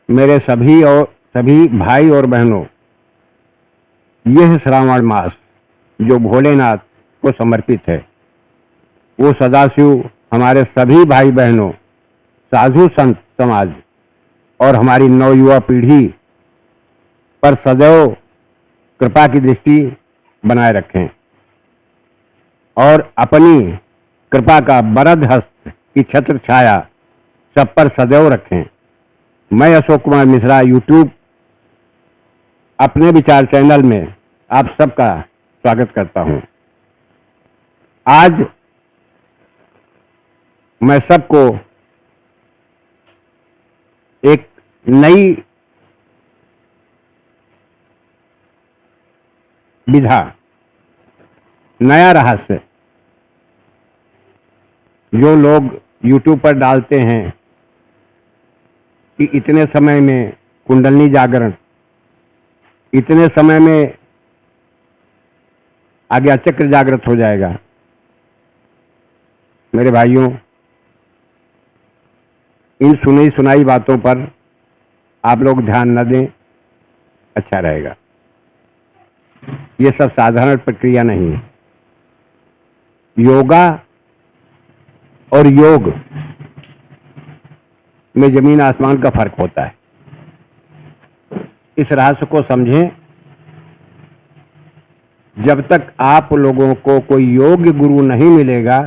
मेरे सभी भाई और बहनों, यह श्रावण मास जो भोलेनाथ को समर्पित है, वो सदाशिव हमारे सभी भाई बहनों, साधु संत समाज और हमारी नवयुवा पीढ़ी पर सदैव कृपा की दृष्टि बनाए रखें और अपनी कृपा का वरद हस्त की छत्र छाया सब पर सदैव रखें। मैं अशोक कुमार मिश्रा यूट्यूब अपने विचार चैनल में आप सबका स्वागत करता हूं। आज मैं सबको एक नई विधा, नया रहस्य जो लोग YouTube पर डालते हैं कि इतने समय में कुंडलनी जागरण, इतने समय में आज्ञा चक्र जागृत हो जाएगा। मेरे भाइयों, इन सुनी सुनाई बातों पर आप लोग ध्यान न दें, अच्छा रहेगा। ये सब साधारण प्रक्रिया नहीं है। योगा और योग में जमीन आसमान का फर्क होता है। इस रहस्य को समझें। जब तक आप लोगों को कोई योग्य गुरु नहीं मिलेगा,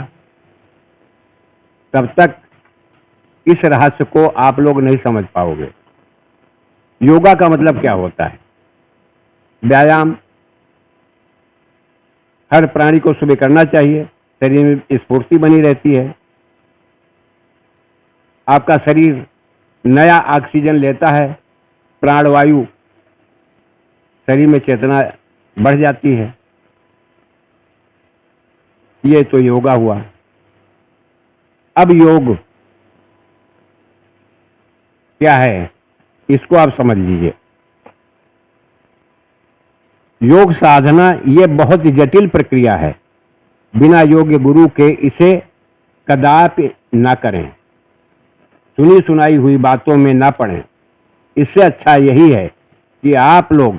तब तक इस रहस्य को आप लोग नहीं समझ पाओगे। योगा का मतलब क्या होता है? व्यायाम हर प्राणी को सुबह करना चाहिए। शरीर में स्फूर्ति बनी रहती है, आपका शरीर नया ऑक्सीजन लेता है, प्राणवायु, शरीर में चेतना बढ़ जाती है। ये तो योगा हुआ। अब योग क्या है, इसको आप समझ लीजिए। योग साधना ये बहुत जटिल प्रक्रिया है। बिना योग्य गुरु के इसे कदापि ना करें, सुनी सुनाई हुई बातों में ना पड़ें। इससे अच्छा यही है कि आप लोग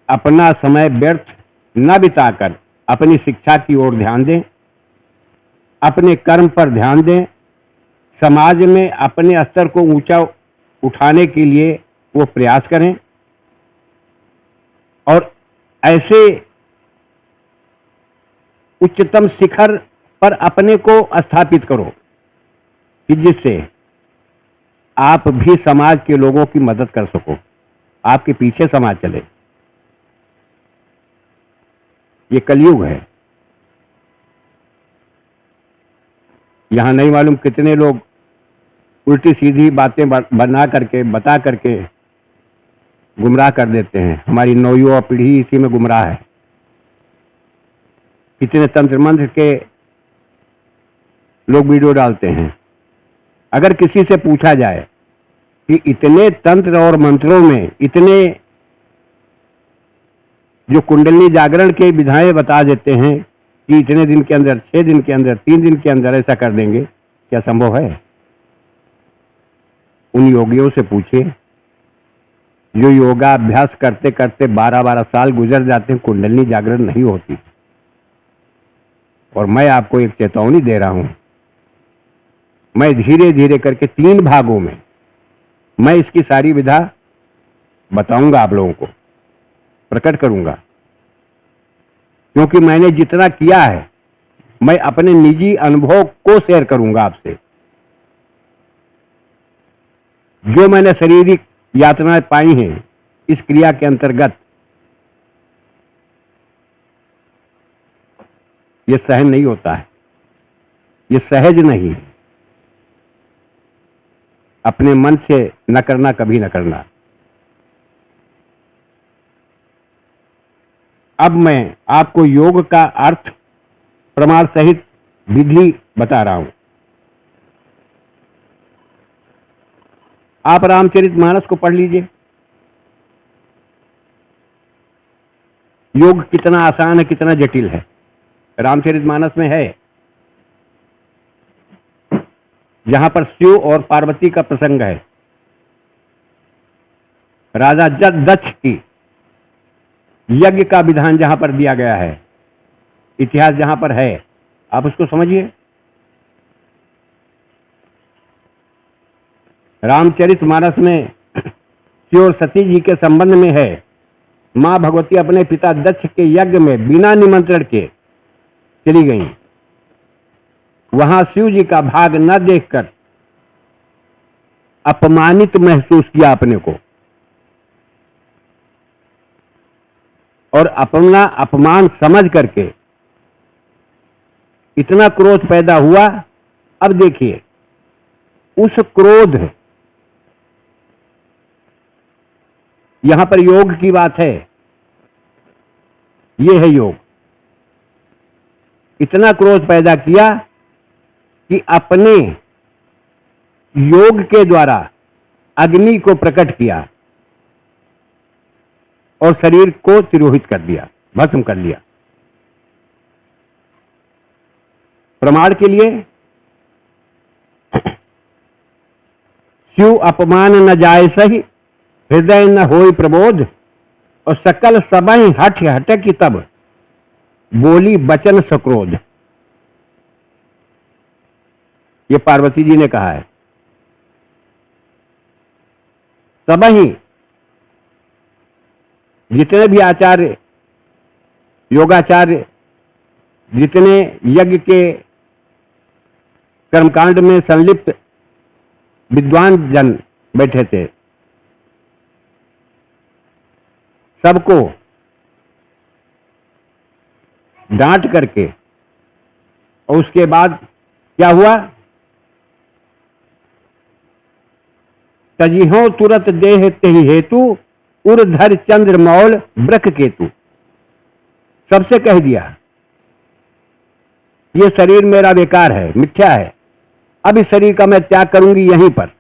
अपना समय व्यर्थ न बिताकर अपनी शिक्षा की ओर ध्यान दें, अपने कर्म पर ध्यान दें, समाज में अपने स्तर को ऊंचा उठाने के लिए वो प्रयास करें और ऐसे उच्चतम शिखर पर अपने को स्थापित करो कि जिससे आप भी समाज के लोगों की मदद कर सको, आपके पीछे समाज चले। ये कलयुग है। यहां नहीं मालूम कितने लोग उल्टी सीधी बातें बना करके, बता करके गुमराह कर देते हैं। हमारी नवयुवा पीढ़ी इसी में गुमराह है। कितने तंत्र मंत्र के लोग वीडियो डालते हैं। अगर किसी से पूछा जाए कि इतने तंत्र और मंत्रों में इतने जो कुंडली जागरण के विधाएं बता देते हैं कि इतने दिन के अंदर, 6 दिन के अंदर, 3 दिन के अंदर ऐसा कर देंगे, क्या संभव है? उन योगियों से पूछिए जो योगा अभ्यास करते करते 12-12 साल गुजर जाते हैं, कुंडली जागरण नहीं होती। और मैं आपको एक चेतावनी दे रहा हूं। मैं धीरे धीरे करके 3 भागों में मैं इसकी सारी विधा बताऊंगा, आप लोगों को प्रकट करूंगा। क्योंकि मैंने जितना किया है, मैं अपने निजी अनुभव को शेयर करूंगा आपसे। जो मैंने शारीरिक यातनाएं पाई हैं इस क्रिया के अंतर्गत, ये सहन नहीं होता है, ये सहज नहीं। अपने मन से न करना, कभी न करना। अब मैं आपको योग का अर्थ प्रमाण सहित विधि बता रहा हूं। आप रामचरितमानस को पढ़ लीजिए। योग कितना आसान है, कितना जटिल है, रामचरितमानस में है। जहां पर शिव और पार्वती का प्रसंग है, राजा दक्ष की यज्ञ का विधान जहां पर दिया गया है, इतिहास जहां पर है, आप उसको समझिए। रामचरितमानस में शिव और सती जी के संबंध में है। मां भगवती अपने पिता दक्ष के यज्ञ में बिना निमंत्रण के चली गईं। वहां शिव जी का भाग न देखकर अपमानित महसूस किया अपने को, और अपना अपमान समझ करके इतना क्रोध पैदा हुआ। अब देखिए, उस क्रोध, यहां पर योग की बात है, यह है योग। इतना क्रोध पैदा किया कि अपने योग के द्वारा अग्नि को प्रकट किया और शरीर को तिरोहित कर दिया, भस्म कर लिया। प्रमाण के लिए, शिव अपमान न जाय सही, हृदय न होय प्रबोध, और सकल सबहि हठ हटकी तब, बोली बचन सक्रोध। ये पार्वती जी ने कहा है। सबहि, जितने भी आचार्य, योगाचार्य, जितने यज्ञ के कर्मकांड में संलिप्त विद्वान जन बैठे थे, सबको डांट करके, और उसके बाद क्या हुआ, तजिहो तुरत देह तेहि हेतु, उर्धर चंद्र मौल ब्रख केतु। सबसे कह दिया, ये शरीर मेरा बेकार है, मिथ्या है, अब इस शरीर का मैं त्याग करूंगी। यहीं पर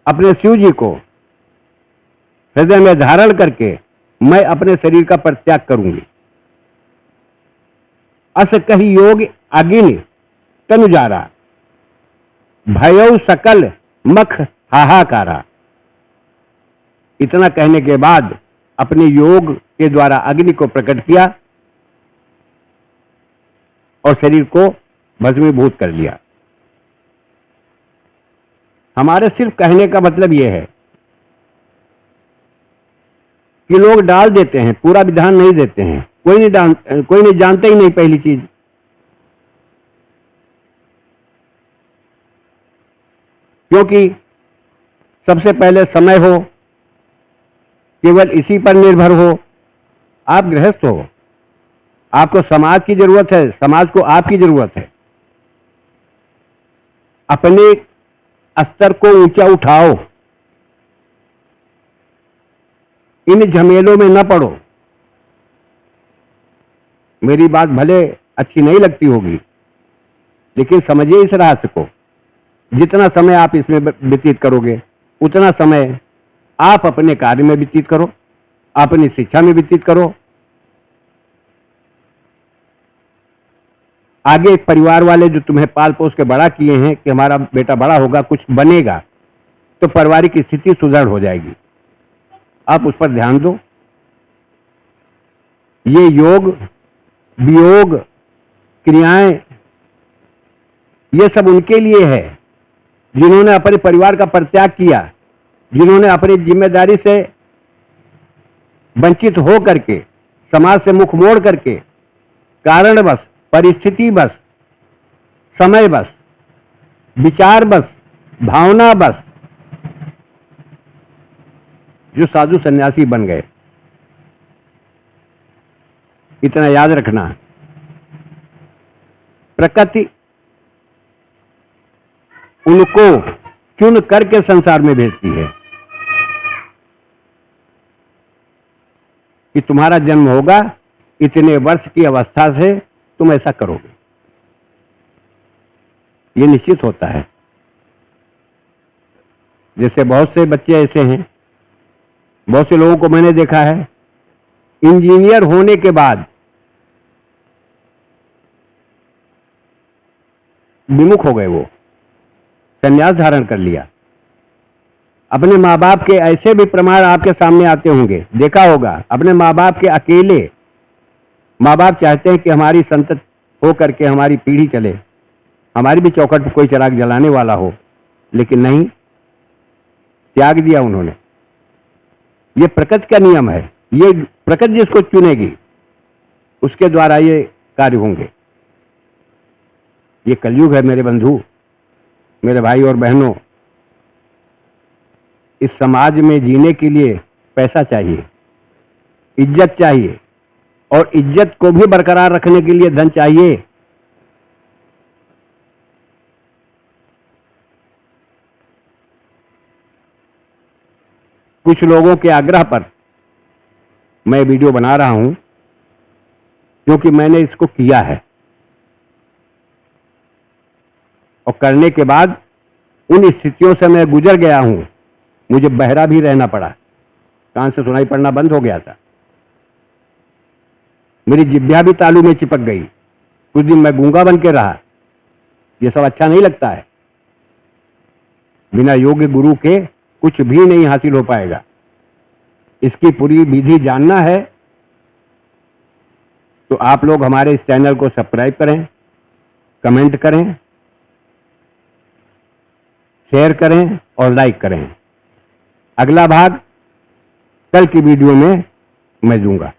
अपने शिव जी को हृदय में धारण करके मैं अपने शरीर का परित्याग करूंगी। अस कही योग अगिन तनुजारा, भयउ सकल मख हाहाकारा। इतना कहने के बाद अपने योग के द्वारा अग्नि को प्रकट किया और शरीर को भस्मीभूत कर लिया। हमारे सिर्फ कहने का मतलब यह है कि लोग डाल देते हैं, पूरा विधान नहीं देते हैं। कोई नहीं जानता ही नहीं। पहली चीज, क्योंकि सबसे पहले समय हो, केवल इसी पर निर्भर हो। आप गृहस्थ हो, आपको समाज की जरूरत है, समाज को आपकी जरूरत है। अपने स्तर को ऊंचा उठाओ, इन झमेलों में न पड़ो। मेरी बात भले अच्छी नहीं लगती होगी, लेकिन समझिए इस रहस्य को। जितना समय आप इसमें व्यतीत करोगे, उतना समय आप अपने कार्य में व्यतीत करो, अपनी शिक्षा में व्यतीत करो। आगे परिवार वाले जो तुम्हें पाल पोस के बड़ा किए हैं कि हमारा बेटा बड़ा होगा, कुछ बनेगा, तो पारिवारिक स्थिति सुदृढ़ हो जाएगी। आप उस पर ध्यान दो। ये योग, वियोग, क्रियाएं, ये सब उनके लिए है जिन्होंने अपने परिवार का परित्याग किया, जिन्होंने अपनी जिम्मेदारी से वंचित हो करके, समाज से मुख मोड़ करके, कारणवश, परिस्थिति बस, समय बस, विचार बस, भावना बस, जो साधु सन्यासी बन गए। इतना याद रखना, प्रकृति उनको चुन करके संसार में भेजती है कि तुम्हारा जन्म होगा, इतने वर्ष की अवस्था से तुम ऐसा करोगे। ये निश्चित होता है। जैसे बहुत से बच्चे ऐसे हैं, बहुत से लोगों को मैंने देखा है, इंजीनियर होने के बाद विमुख हो गए, वो संन्यास धारण कर लिया। अपने माँ बाप के ऐसे भी प्रमाण आपके सामने आते होंगे, देखा होगा। अपने माँ बाप के अकेले माँ बाप चाहते हैं कि हमारी संतत हो करके हमारी पीढ़ी चले, हमारी भी चौखट पर कोई चिराग जलाने वाला हो, लेकिन नहीं, त्याग दिया उन्होंने। ये प्रकृति का नियम है, ये प्रकृति जिसको चुनेगी उसके द्वारा ये कार्य होंगे। ये कलयुग है मेरे बंधु, मेरे भाई और बहनों। इस समाज में जीने के लिए पैसा चाहिए, इज्जत चाहिए, और इज्जत को भी बरकरार रखने के लिए धन चाहिए। कुछ लोगों के आग्रह पर मैं वीडियो बना रहा हूं, क्योंकि मैंने इसको किया है और करने के बाद उन स्थितियों से मैं गुजर गया हूं। मुझे बहरा भी रहना पड़ा, कान से सुनाई पड़ना बंद हो गया था, मेरी जिह्वा भी तालू में चिपक गई, कुछ दिन मैं गूंगा बन के रहा। ये सब अच्छा नहीं लगता है। बिना योग्य गुरु के कुछ भी नहीं हासिल हो पाएगा। इसकी पूरी विधि जानना है तो आप लोग हमारे इस चैनल को सब्सक्राइब करें, कमेंट करें, शेयर करें और लाइक करें। अगला भाग कल की वीडियो में मैं दूंगा।